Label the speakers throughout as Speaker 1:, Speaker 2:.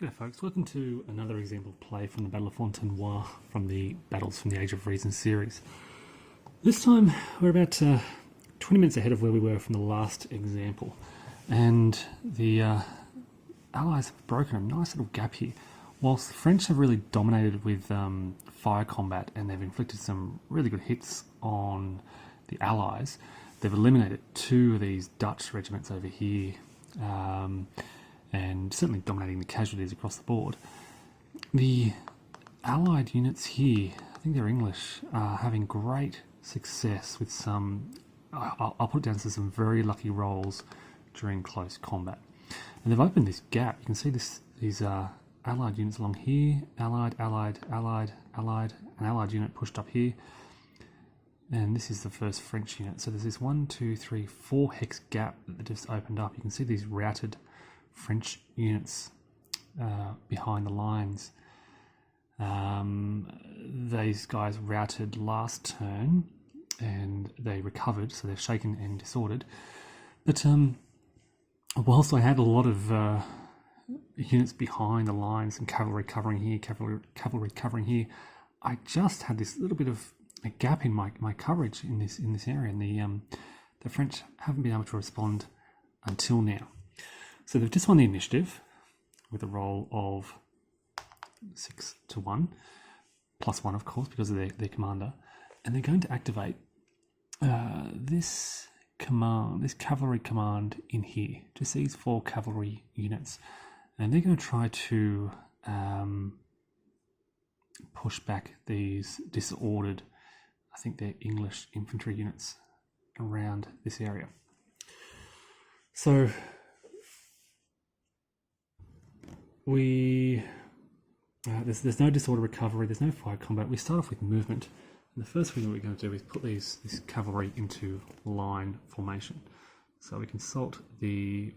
Speaker 1: G'day folks, welcome to another example of play from the Battle of Fontenoy from the Battles from the Age of Reason series. This time we're about 20 minutes ahead of where we were from the last example, and the Allies have broken a nice little gap here. Whilst the French have really dominated with fire combat and they've inflicted some really good hits on the Allies, they've eliminated two of these Dutch regiments over here, and certainly dominating the casualties across the board. The Allied units here, I think they're English, are having great success with some, I'll put it down to some very lucky rolls during close combat. And they've opened this gap. You can see these Allied units along here, Allied, an Allied unit pushed up here, and this is the first French unit. So there's this 1, 2, 3, 4 hex gap that just opened up. You can see these routed French units behind the lines. These guys routed last turn and they recovered, so they're shaken and disordered. But whilst I had a lot of units behind the lines and cavalry covering here, cavalry covering here, I just had this little bit of a gap in my coverage in this area, and the French haven't been able to respond until now. So they've just won the initiative with a roll of 6-1, +1 of course because of their commander, and they're going to activate this cavalry command in here, just these 4 cavalry units, and they're going to try to push back these disordered, I think they're English infantry units around this area. So there's no disorder recovery, there's no fire combat. We start off with movement, and the first thing that we're going to do is put this cavalry into line formation. So we consult the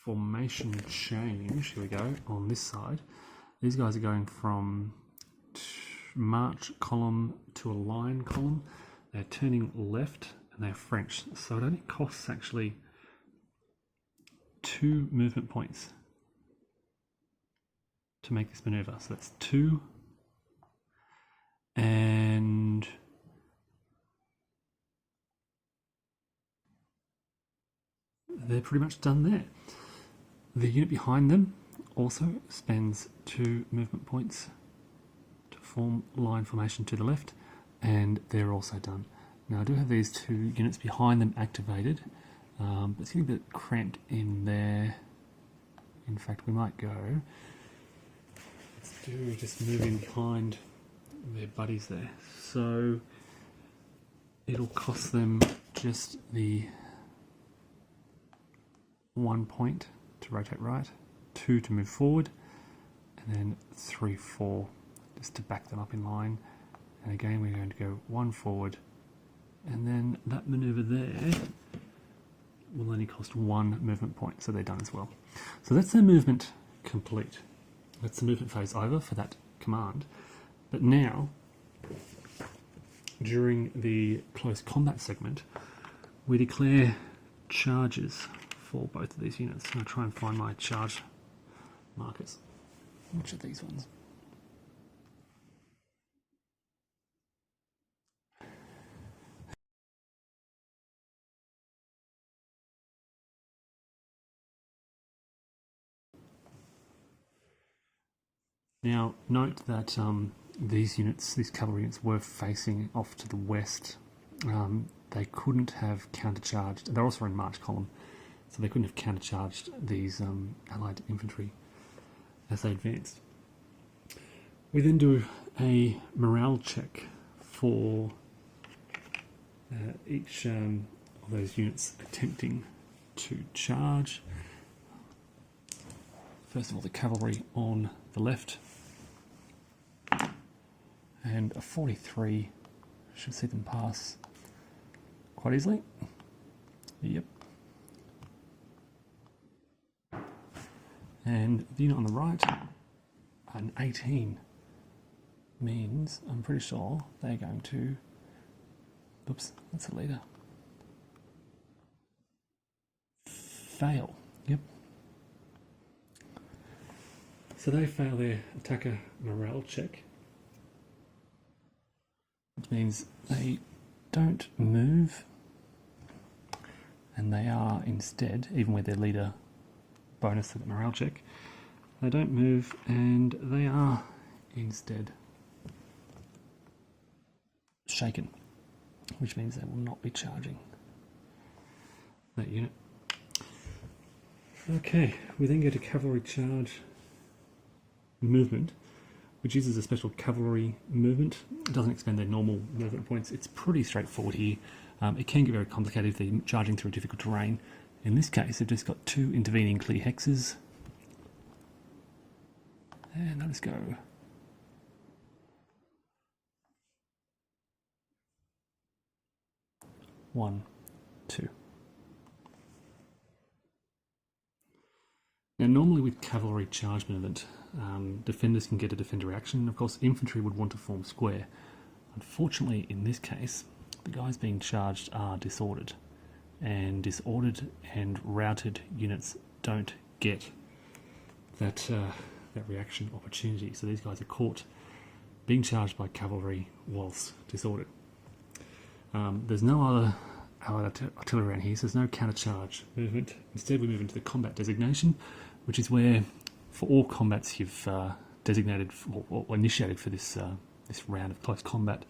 Speaker 1: formation change, here we go, on this side. These guys are going from march column to a line column. They're turning left and they're French, so it only costs actually 2 movement points to make this maneuver. So that's 2, and they're pretty much done there. The unit behind them also spends 2 movement points to form line formation to the left, and they're also done. Now I do have these 2 units behind them activated, but it's getting a bit cramped in there. In fact, we might go, let's do just move in behind their buddies there. So it'll cost them just the 1 point to rotate right, 2 to move forward, and then 3, 4 just to back them up in line. And again we're going to go 1 forward, and then that maneuver there will only cost 1 movement point, so they're done as well. So that's their movement complete. That's the movement phase over for that command. But now, during the close combat segment, we declare charges for both of these units. I'm going to try and find my charge markers. Which are these ones? Now, note that these cavalry units were facing off to the west. They couldn't have countercharged. They're also in march column, so they couldn't have countercharged these Allied infantry as they advanced. We then do a morale check for each of those units attempting to charge. First of all, the cavalry on the left, and a 43 should see them pass quite easily. Yep. And the unit on the right, an 18, means I'm pretty sure they're going to, oops, that's a leader, fail. Yep. So they fail their attacker morale check, which means they don't move, and they are instead, even with their leader bonus to the morale check, they don't move and they are instead shaken, which means they will not be charging that unit. Okay, we then go to cavalry charge movement, which uses a special cavalry movement. It doesn't expend their normal movement points. It's pretty straightforward here. It can get very complicated if they're charging through difficult terrain. In this case, they've just got 2 intervening clear hexes. And let's go. One, two. Now, normally with cavalry charge movement, defenders can get a defender reaction. Of course, infantry would want to form square. Unfortunately, in this case, the guys being charged are disordered. And disordered and routed units don't get that reaction opportunity. So these guys are caught being charged by cavalry whilst disordered. There's no other allied artillery around here, so there's no counter-charge movement. Instead, we move into the combat designation, which is where, for all combats you've designated or initiated for this round of close combat,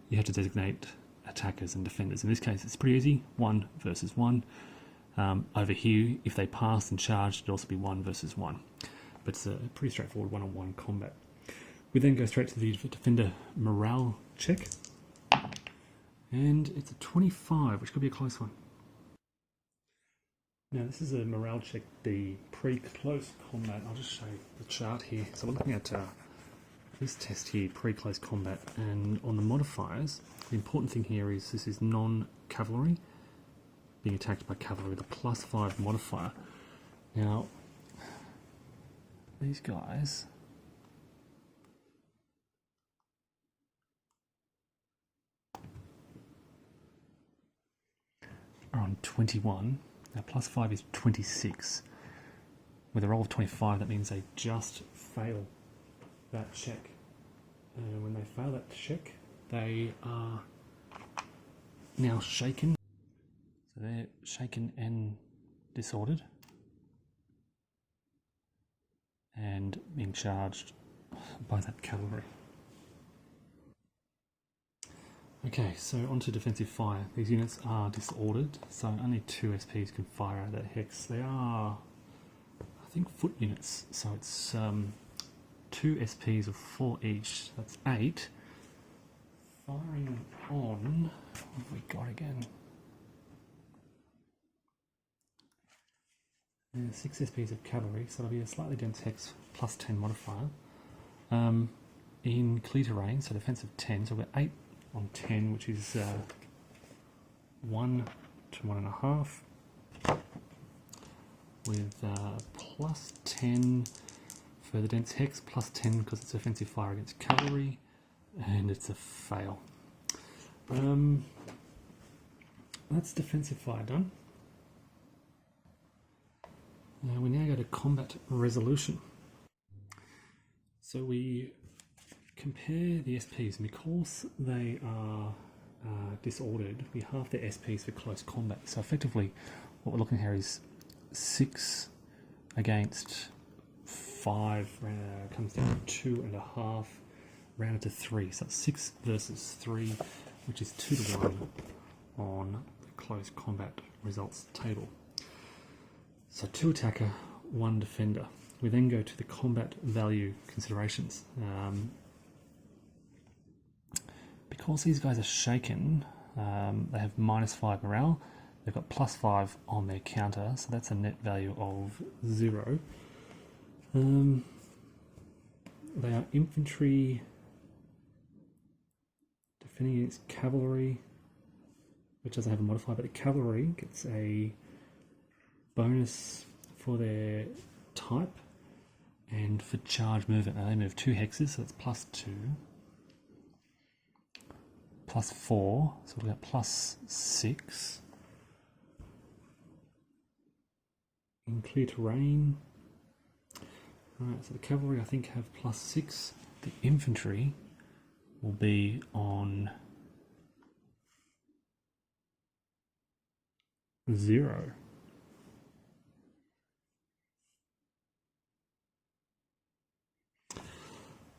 Speaker 1: you have to designate attackers and defenders. In this case, it's pretty easy, 1 versus 1. Over here, if they pass and charge, it'd also be 1 versus 1. But it's a pretty straightforward one-on-one combat. We then go straight to the defender morale check. And it's a 25, which could be a close one. Now, this is a morale check, the pre-close combat. I'll just show you the chart here. So we're looking at this test here, pre-close combat. And on the modifiers, the important thing here is this is non-cavalry being attacked by cavalry, the +5 modifier. Now, these guys are on 21. Now +5 is 26. With a roll of 25, that means they just fail that check. And when they fail that check, they are now shaken. So they're shaken and disordered. And being charged by that cavalry. Okay, so onto defensive fire. These units are disordered, so only 2 SPs can fire out of that hex. They are, I think, foot units, so it's 2 SPs of 4 each. That's 8. Firing on, what have we got again? 6 SPs of cavalry, so it'll be a slightly dense hex, +10 modifier. In clear terrain, so defensive 10, so we've got 8 on 10, which is 1 to 1.5, with +10 for the dense hex, +10 because it's offensive fire against cavalry, and it's a fail. That's defensive fire done. Now we now go to combat resolution. So we compare the SPs, and because they are disordered, we halve their SPs for close combat. So effectively, what we're looking here is 6 against 5, comes down to 2.5, rounded to 3. So that's 6 versus 3, which is 2 to 1 on the close combat results table. So 2 attacker, 1 defender. We then go to the combat value considerations. Because these guys are shaken, they have -5 morale. They've got +5 on their counter, so that's a net value of 0. They are infantry defending against cavalry, which doesn't have a modifier, but the cavalry gets a bonus for their type and for charge movement. Now they move 2 hexes, so that's +2. +4, so we've got +6. In clear terrain, Alright, so the cavalry I think have +6. The infantry will be on 0.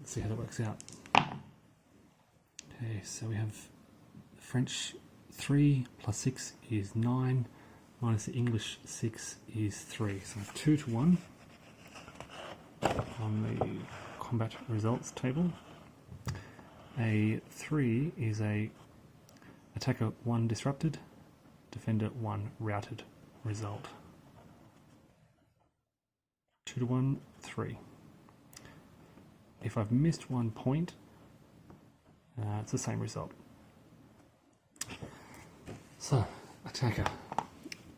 Speaker 1: Let's see how that works out. Okay, so we have the French 3 + 6 is 9, minus the English 6 is 3. So 2 to 1 on the combat results table. A 3 is a attacker 1 disrupted, defender 1 routed result. 2 to 1, 3. If I've missed 1 point, it's the same result. So, attacker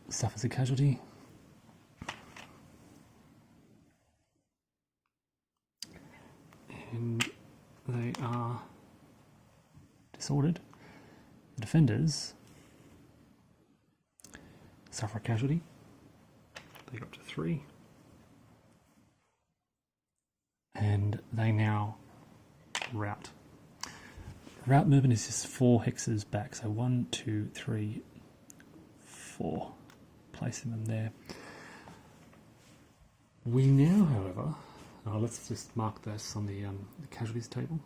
Speaker 1: suffers a casualty. And they are disordered. The defenders suffer a casualty. They go up to 3. And they now rout. Route movement is just 4 hexes back. So 1, 2, 3, 4. Placing them there. We now, however, let's just mark this on the casualties table.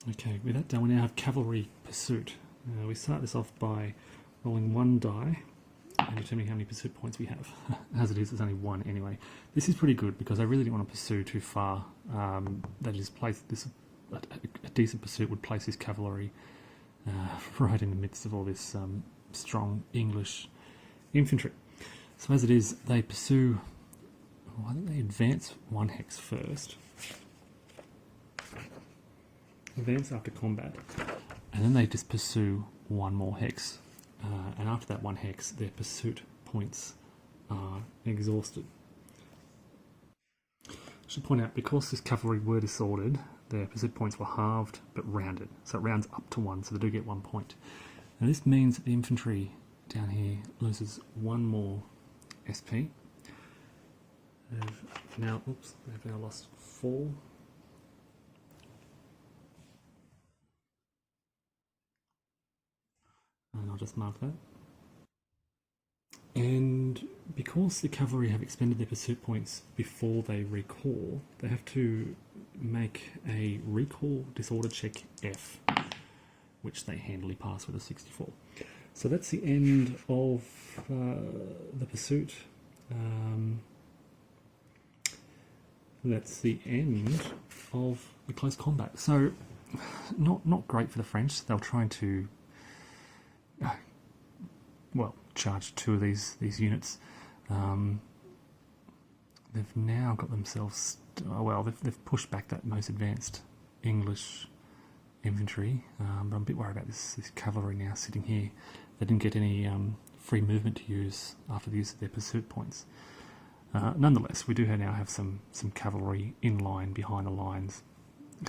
Speaker 1: Okay, with that done, we now have cavalry pursuit. We start this off by rolling 1 die and determining how many pursuit points we have. As it is, it's only 1 anyway. This is pretty good because I really didn't want to pursue too far. That is, place this a decent pursuit would place this cavalry right in the midst of all this strong English infantry. So as it is, they pursue. I think they advance 1 hex first. Advance after combat, and then they just pursue 1 more hex. And after that 1 hex, their pursuit points are exhausted. I should point out, because this cavalry were disordered, their pursuit points were halved but rounded. So it rounds up to 1, so they do get 1 point. Now this means that the infantry down here loses 1 more SP. They've now lost 4. And I'll just mark that. And because the cavalry have expended their pursuit points before they recall, they have to make a recall disorder check F, which they handily pass with a 64. So that's the end of the pursuit. That's the end of the close combat. So not great for the French. They were trying to charge 2 of these units. They've now got themselves they've pushed back that most advanced English infantry, but I'm a bit worried about this cavalry now sitting here. They didn't get any free movement to use after the use of their pursuit points. Nonetheless, we do now have some cavalry in line behind the lines.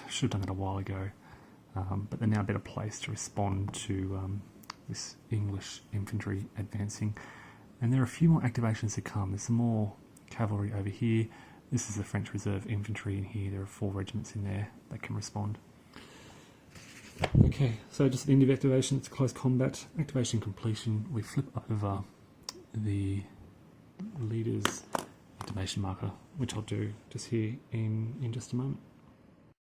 Speaker 1: Should have done that a while ago, but they're now better placed to respond to this English infantry advancing. And there are a few more activations to come. There's some more cavalry over here. This is the French Reserve infantry in here. There are 4 regiments in there that can respond. Okay, so just at the end of activation, it's close combat. Activation completion. We flip over the leader's activation marker, which I'll do just here in just a moment.